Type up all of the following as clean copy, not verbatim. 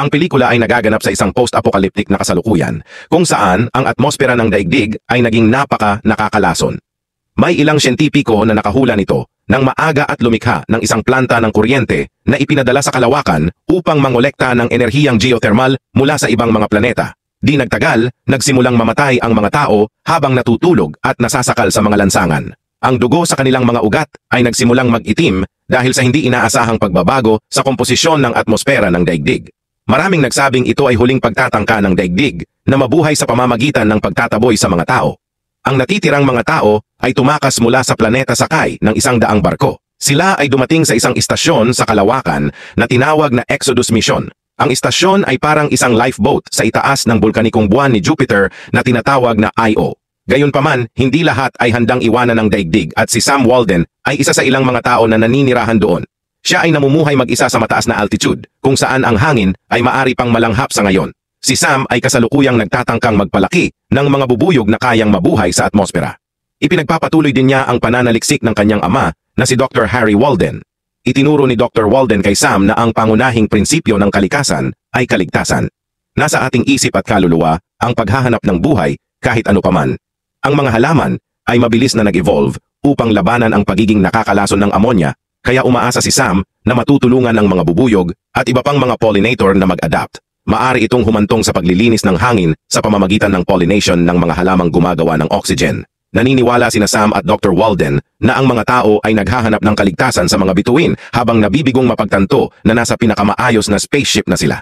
Ang pelikula ay nagaganap sa isang post-apocalyptic na kasalukuyan, kung saan ang atmosfera ng daigdig ay naging nakakalason. May ilang siyentipiko na nakahula nito nang maaga at lumikha ng isang planta ng kuryente na ipinadala sa kalawakan upang mangolekta ng enerhiyang geothermal mula sa ibang mga planeta. Di nagtagal, nagsimulang mamatay ang mga tao habang natutulog at nasasakal sa mga lansangan. Ang dugo sa kanilang mga ugat ay nagsimulang mag-itim dahil sa hindi inaasahang pagbabago sa komposisyon ng atmosfera ng daigdig. Maraming nagsabing ito ay huling pagtatangka ng daigdig na mabuhay sa pamamagitan ng pagtataboy sa mga tao. Ang natitirang mga tao ay tumakas mula sa planeta sakay ng 100 barko. Sila ay dumating sa isang istasyon sa kalawakan na tinawag na Exodus Mission. Ang istasyon ay parang isang lifeboat sa itaas ng bulkanikong buwan ni Jupiter na tinatawag na Io. Gayunpaman, hindi lahat ay handang iwanan ng daigdig at si Sam Walden ay isa sa ilang mga tao na naninirahan doon. Siya ay namumuhay mag-isa sa mataas na altitude, kung saan ang hangin ay maari pang malanghap sa ngayon. Si Sam ay kasalukuyang nagtatangkang magpalaki ng mga bubuyog na kayang mabuhay sa atmosfera. Ipinagpapatuloy din niya ang pananaliksik ng kanyang ama na si Dr. Harry Walden. Itinuro ni Dr. Walden kay Sam na ang pangunahing prinsipyo ng kalikasan ay kaligtasan. Nasa ating isip at kaluluwa ang paghahanap ng buhay kahit ano paman. Ang mga halaman ay mabilis na nag-evolve upang labanan ang pagiging nakakalason ng amonya, kaya umaasa si Sam na matutulungan ng mga bubuyog at iba pang mga pollinator na mag-adapt. Maari itong humantong sa paglilinis ng hangin sa pamamagitan ng pollination ng mga halamang gumagawa ng oxygen. Naniniwala sina Sam at Dr. Walden na ang mga tao ay naghahanap ng kaligtasan sa mga bituin habang nabibigong mapagtanto na nasa pinakamaayos na spaceship na sila.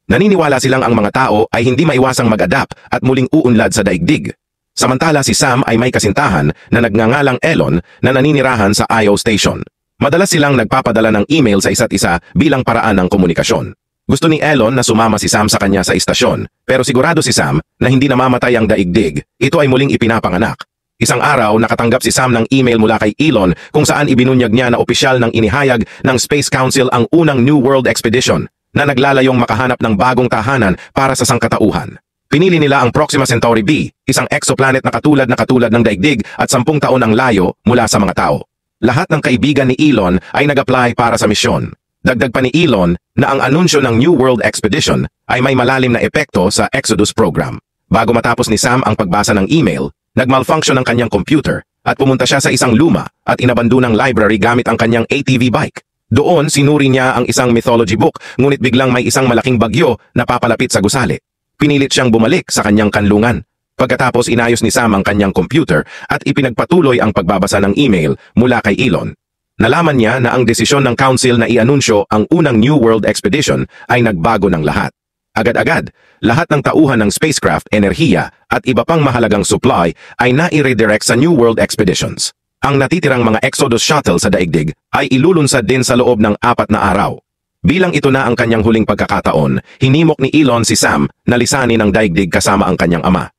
Naniniwala silang ang mga tao ay hindi maiwasang mag-adapt at muling uunlad sa daigdig. Samantala si Sam ay may kasintahan na nagngangalang Elon na naninirahan sa Io Station. Madalas silang nagpapadala ng email sa isa't isa bilang paraan ng komunikasyon. Gusto ni Elon na sumama si Sam sa kanya sa istasyon, pero sigurado si Sam na hindi namamatay ang daigdig, ito ay muling ipinapanganak. Isang araw nakatanggap si Sam ng email mula kay Elon kung saan ibinunyag niya na opisyal ng inihayag ng Space Council ang unang New World Expedition na naglalayong makahanap ng bagong tahanan para sa sangkatauhan. Pinili nila ang Proxima Centauri b, isang exoplanet na katulad ng daigdig at 10 taon ang layo mula sa mga tao. Lahat ng kaibigan ni Elon ay nag-apply para sa misyon. Dagdag pa ni Elon na ang anunsyo ng New World Expedition ay may malalim na epekto sa Exodus program. Bago matapos ni Sam ang pagbasa ng email, nag-malfunction ang kanyang computer at pumunta siya sa isang luma at inabandonang library gamit ang kanyang ATV bike. Doon sinuri niya ang isang mythology book ngunit biglang may isang malaking bagyo na papalapit sa gusali. Pinilit siyang bumalik sa kanyang kanlungan. Pagkatapos inayos ni Sam ang kanyang computer at ipinagpatuloy ang pagbabasa ng email mula kay Elon. Nalaman niya na ang desisyon ng Council na ianunsyo ang unang New World Expedition ay nagbago ng lahat. Agad-agad, lahat ng tauhan ng spacecraft, enerhiya at iba pang mahalagang supply ay nai-redirect sa New World Expeditions. Ang natitirang mga Exodus shuttle sa daigdig ay ilulunsad din sa loob ng 4 na araw. Bilang ito na ang kanyang huling pagkakataon, hinimok ni Elon si Sam na lisanin ang daigdig kasama ang kanyang ama.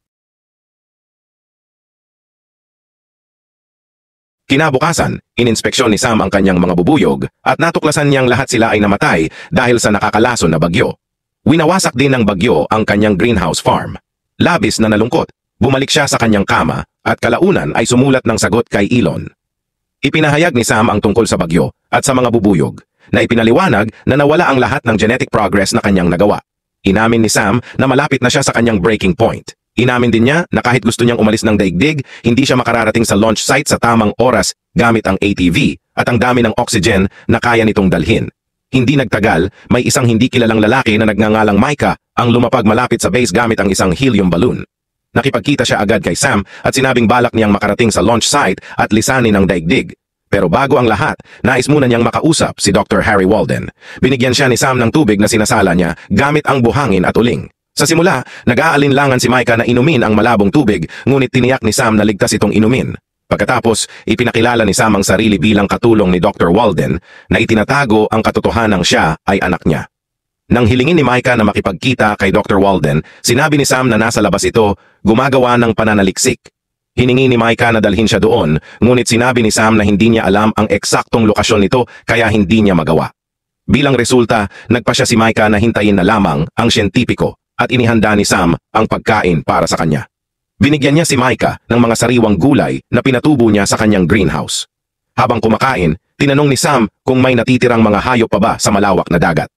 Kinabukasan, ininspeksyon ni Sam ang kanyang mga bubuyog at natuklasan niyang lahat sila ay namatay dahil sa nakakalason na bagyo. Winawasak din ng bagyo ang kanyang greenhouse farm. Labis na nalungkot, bumalik siya sa kanyang kama at kalaunan ay sumulat ng sagot kay Elon. Ipinahayag ni Sam ang tungkol sa bagyo at sa mga bubuyog na ipinaliwanag na nawala ang lahat ng genetic progress na kanyang nagawa. Inamin ni Sam na malapit na siya sa kanyang breaking point. Inamin din niya na kahit gusto niyang umalis ng daigdig, hindi siya makararating sa launch site sa tamang oras gamit ang ATV at ang dami ng oxygen na kaya nitong dalhin. Hindi nagtagal, may isang hindi kilalang lalaki na nagngangalang Micah ang lumapag malapit sa base gamit ang isang helium balloon. Nakipagkita siya agad kay Sam at sinabing balak niyang makarating sa launch site at lisanin ang daigdig. Pero bago ang lahat, nais muna niyang makausap si Dr. Harry Walden. Binigyan siya ni Sam ng tubig na sinasala niya gamit ang buhangin at uling. Sa simula, nag-aalinlangan si Micah na inumin ang malabong tubig, ngunit tiniyak ni Sam na ligtas itong inumin. Pagkatapos, ipinakilala ni Sam ang sarili bilang katulong ni Dr. Walden na itinatago ang katotohanang siya ay anak niya. Nang hilingin ni Micah na makipagkita kay Dr. Walden, sinabi ni Sam na nasa labas ito, gumagawa ng pananaliksik. Hiningi ni Micah na dalhin siya doon, ngunit sinabi ni Sam na hindi niya alam ang eksaktong lokasyon nito kaya hindi niya magawa. Bilang resulta, nagpasya si Micah na hintayin na lamang ang siyentipiko at inihanda ni Sam ang pagkain para sa kanya. Binigyan niya si Micah ng mga sariwang gulay na pinatubo niya sa kanyang greenhouse. Habang kumakain, tinanong ni Sam kung may natitirang mga hayop pa ba sa malawak na dagat.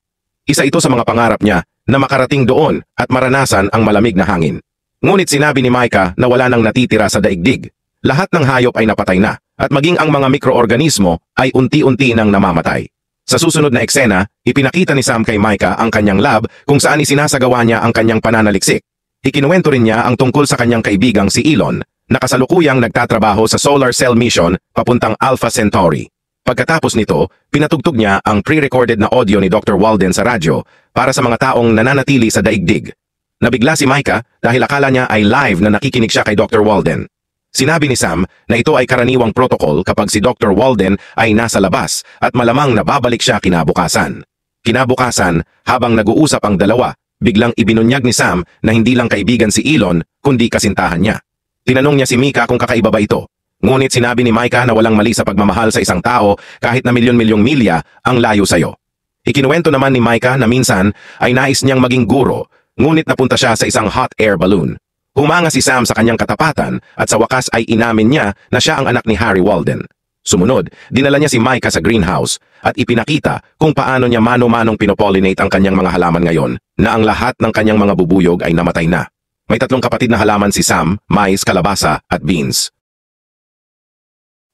Isa ito sa mga pangarap niya na makarating doon at maranasan ang malamig na hangin. Ngunit sinabi ni Micah na wala nang natitira sa daigdig. Lahat ng hayop ay napatay na at maging ang mga mikroorganismo ay unti-unti nang namamatay. Sa susunod na eksena, ipinakita ni Sam kay Micah ang kanyang lab kung saan isinasagawa niya ang kanyang pananaliksik. Ikinuwento rin niya ang tungkol sa kanyang kaibigang si Elon, na kasalukuyang nagtatrabaho sa Solar Cell Mission papuntang Alpha Centauri. Pagkatapos nito, pinatugtog niya ang pre-recorded na audio ni Dr. Walden sa radyo para sa mga taong nananatili sa daigdig. Nabigla si Micah dahil akala niya ay live na nakikinig siya kay Dr. Walden. Sinabi ni Sam na ito ay karaniwang protocol kapag si Dr. Walden ay nasa labas at malamang nababalik siya kinabukasan. Kinabukasan, habang nag-uusap ang dalawa, biglang ibinunyag ni Sam na hindi lang kaibigan si Elon kundi kasintahan niya. Tinanong niya si Micah kung kakaiba ba ito. Ngunit sinabi ni Micah na walang mali sa pagmamahal sa isang tao kahit na milyon-milyong milya ang layo sa'yo. Ikinuwento naman ni Micah na minsan ay nais niyang maging guro, ngunit napunta siya sa isang hot air balloon. Humanga si Sam sa kanyang katapatan at sa wakas ay inamin niya na siya ang anak ni Harry Walden. Sumunod, dinala niya si Micah sa greenhouse at ipinakita kung paano niya mano-manong pinopollinate ang kanyang mga halaman ngayon na ang lahat ng kanyang mga bubuyog ay namatay na. May 3 kapatid na halaman si Sam, mais, kalabasa at beans.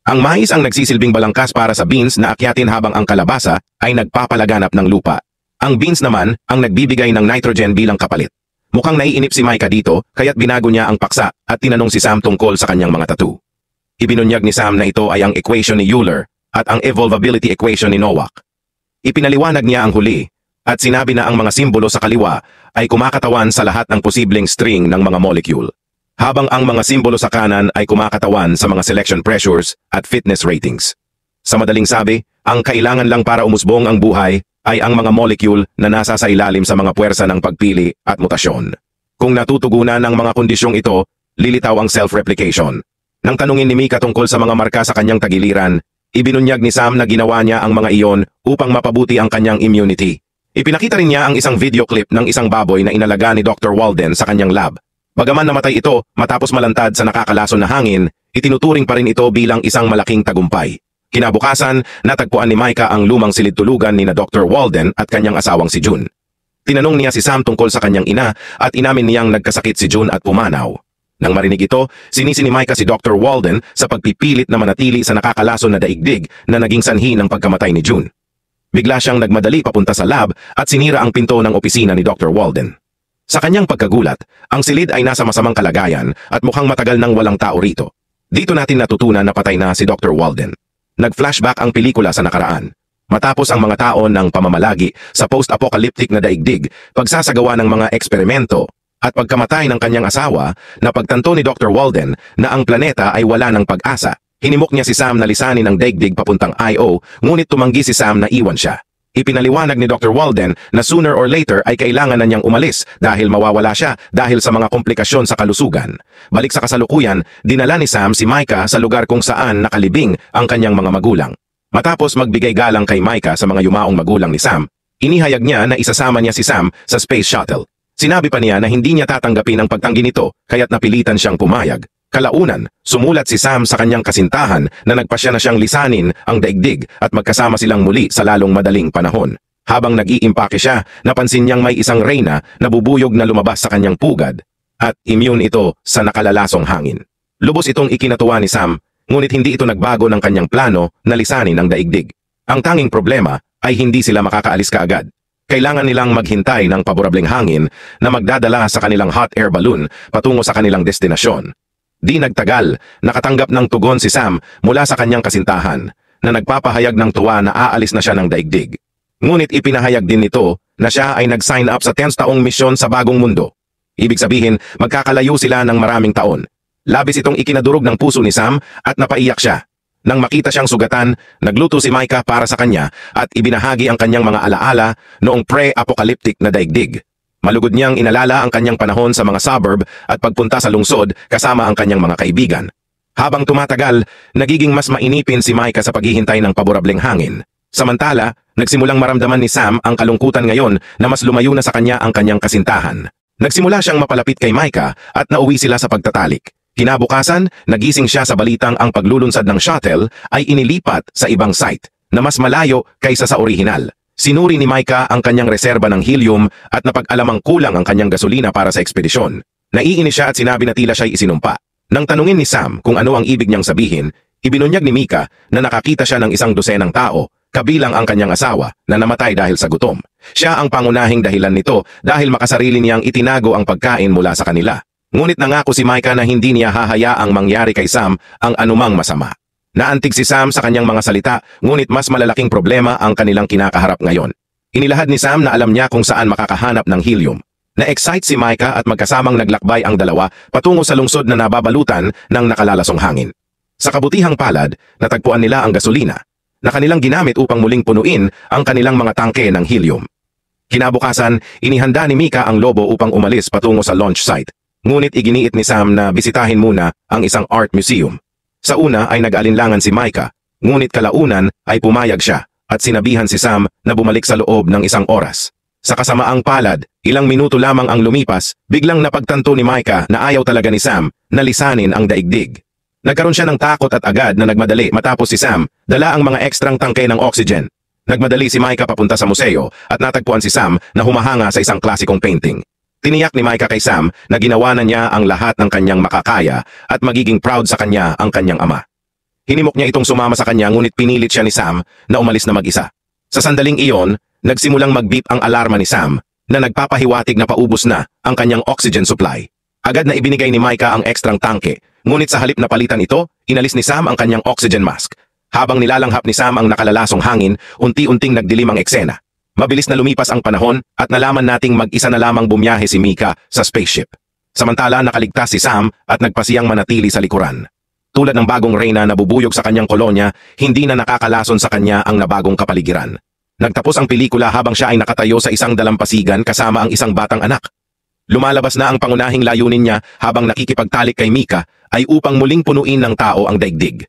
Ang mais ang nagsisilbing balangkas para sa beans na akyatin habang ang kalabasa ay nagpapalaganap ng lupa. Ang beans naman ang nagbibigay ng nitrogen bilang kapalit. Mukhang naiinip si Micah dito kaya't binago niya ang paksa at tinanong si Sam tungkol sa kanyang mga tattoo. Ibinunyag ni Sam na ito ay ang equation ni Euler at ang evolvability equation ni Nowak. Ipinaliwanag niya ang huli at sinabi na ang mga simbolo sa kaliwa ay kumakatawan sa lahat ng posibleng string ng mga molecule, habang ang mga simbolo sa kanan ay kumakatawan sa mga selection pressures at fitness ratings. Sa madaling sabi, ang kailangan lang para umusbong ang buhay ay ang mga molecule na nasa sa ilalim sa mga puwersa ng pagpili at mutasyon. Kung natutugunan ang mga kondisyong ito, lilitaw ang self-replication. Nang tanungin ni Micah tungkol sa mga marka sa kanyang tagiliran, ibinunyag ni Sam na ginawa niya ang mga iyon upang mapabuti ang kanyang immunity. Ipinakita rin niya ang isang video clip ng isang baboy na inalaga ni Dr. Walden sa kanyang lab. Bagaman namatay ito matapos malantad sa nakakalason na hangin, itinuturing pa rin ito bilang isang malaking tagumpay. Kinabukasan, natagpuan ni Micah ang lumang silid-tulugan ni na Dr. Walden at kanyang asawang si June. Tinanong niya si Sam tungkol sa kanyang ina at inamin niyang nagkasakit si June at pumanaw. Nang marinig ito, sinisi ni Micah si Dr. Walden sa pagpipilit na manatili sa nakakalason na daigdig na naging sanhi ng pagkamatay ni June. Bigla siyang nagmadali papunta sa lab at sinira ang pinto ng opisina ni Dr. Walden. Sa kanyang pagkagulat, ang silid ay nasa masamang kalagayan at mukhang matagal nang walang tao rito. Dito natin natutunan na patay na si Dr. Walden. Nag-flashback ang pelikula sa nakaraan. Matapos ang mga tao ng pamamalagi sa post-apocalyptic na daigdig, pagsasagawa ng mga eksperimento, at pagkamatay ng kanyang asawa, napagtanto ni Dr. Walden na ang planeta ay wala ng pag-asa. Hinimok niya si Sam na lisanin ang daigdig papuntang Io, ngunit tumanggi si Sam na iwan siya. Ipinaliwanag ni Dr. Walden na sooner or later ay kailangan na niyang umalis dahil mawawala siya dahil sa mga komplikasyon sa kalusugan. Balik sa kasalukuyan, dinala ni Sam si Micah sa lugar kung saan nakalibing ang kanyang mga magulang. Matapos magbigay galang kay Micah sa mga yumaong magulang ni Sam, inihayag niya na isasama niya si Sam sa space shuttle. Sinabi pa niya na hindi niya tatanggapin ang pagtanggi nito kaya't napilitan siyang pumayag. Kalaunan, sumulat si Sam sa kanyang kasintahan na nagpasya na siyang lisanin ang daigdig at magkasama silang muli sa lalong madaling panahon. Habang nag-iimpake siya, napansin niyang may isang reyna na bubuyog na lumabas sa kanyang pugad at immune ito sa nakalalasong hangin. Lubos itong ikinatuwa ni Sam, ngunit hindi ito nagbago ng kanyang plano na lisanin ang daigdig. Ang tanging problema ay hindi sila makakaalis kaagad. Kailangan nilang maghintay ng paborableng hangin na magdadala sa kanilang hot air balloon patungo sa kanilang destinasyon. Di nagtagal, nakatanggap ng tugon si Sam mula sa kanyang kasintahan na nagpapahayag ng tuwa na aalis na siya ng daigdig. Ngunit ipinahayag din nito na siya ay nag-sign up sa 10 taong misyon sa bagong mundo. Ibig sabihin, magkakalayo sila ng maraming taon. Labis itong ikinadurog ng puso ni Sam at napaiyak siya. Nang makita siyang sugatan, nagluto si Micah para sa kanya at ibinahagi ang kanyang mga alaala noong pre-apocalyptic na daigdig. Malugod niyang inalala ang kanyang panahon sa mga suburb at pagpunta sa lungsod kasama ang kanyang mga kaibigan. Habang tumatagal, nagiging mas mainipin si Micah sa paghihintay ng paborableng hangin. Samantala, nagsimulang maramdaman ni Sam ang kalungkutan ngayon na mas lumayo na sa kanya ang kanyang kasintahan. Nagsimula siyang mapalapit kay Micah at nauwi sila sa pagtatalik. Kinabukasan, nagising siya sa balitang ang paglulunsad ng shuttle ay inilipat sa ibang site na mas malayo kaysa sa orihinal. Sinuri ni Micah ang kanyang reserba ng helium at napag-alamang kulang ang kanyang gasolina para sa ekspedisyon. Naiinis siya at sinabi na tila siya'y isinumpa. Nang tanungin ni Sam kung ano ang ibig niyang sabihin, ibinunyag ni Micah na nakakita siya ng isang dosenang tao, kabilang ang kanyang asawa, na namatay dahil sa gutom. Siya ang pangunahing dahilan nito dahil makasarili niyang itinago ang pagkain mula sa kanila. Ngunit nangako si Micah na hindi niya hahayaang mangyari kay Sam ang anumang masama. Naantig si Sam sa kanyang mga salita, ngunit mas malalaking problema ang kanilang kinakaharap ngayon. Inilahad ni Sam na alam niya kung saan makakahanap ng helium. Na-excite si Micah at magkasamang naglakbay ang dalawa patungo sa lungsod na nababalutan ng nakalalasong hangin. Sa kabutihang palad, natagpuan nila ang gasolina na kanilang ginamit upang muling punuin ang kanilang mga tangke ng helium. Kinabukasan, inihanda ni Micah ang lobo upang umalis patungo sa launch site. Ngunit iginiit ni Sam na bisitahin muna ang isang art museum. Sa una ay nag-alinlangan si Micah, ngunit kalaunan ay pumayag siya at sinabihan si Sam na bumalik sa loob ng isang oras. Sa kasamaang palad, ilang minuto lamang ang lumipas, biglang napagtanto ni Micah na ayaw talaga ni Sam na lisanin ang daigdig. Nagkaroon siya ng takot at agad na nagmadali matapos si Sam dala ang mga ekstrang tangke ng oxygen. Nagmadali si Micah papunta sa museo at natagpuan si Sam na humahanga sa isang klasikong painting. Tiniyak ni Micah kay Sam na ginawa na niya ang lahat ng kanyang makakaya at magiging proud sa kanya ang kanyang ama. Hinimok niya itong sumama sa kanya ngunit pinilit siya ni Sam na umalis na mag-isa. Sa sandaling iyon, nagsimulang mag-beep ang alarma ni Sam na nagpapahiwatig na paubos na ang kanyang oxygen supply. Agad na ibinigay ni Micah ang ekstrang tangke, ngunit sa halip na palitan ito, inalis ni Sam ang kanyang oxygen mask. Habang nilalanghap ni Sam ang nakalalasong hangin, unti-unting nagdilim ang eksena. Mabilis na lumipas ang panahon at nalaman nating mag-isa na lamang bumiyahe si Micah sa spaceship. Samantala nakaligtas si Sam at nagpasiyang manatili sa likuran. Tulad ng bagong reyna na bubuyog sa kanyang kolonya, hindi na nakakalason sa kanya ang nabagong kapaligiran. Nagtapos ang pelikula habang siya ay nakatayo sa isang dalampasigan kasama ang isang batang anak. Lumalabas na ang pangunahing layunin niya habang nakikipagtalik kay Micah ay upang muling punuin ng tao ang daigdig.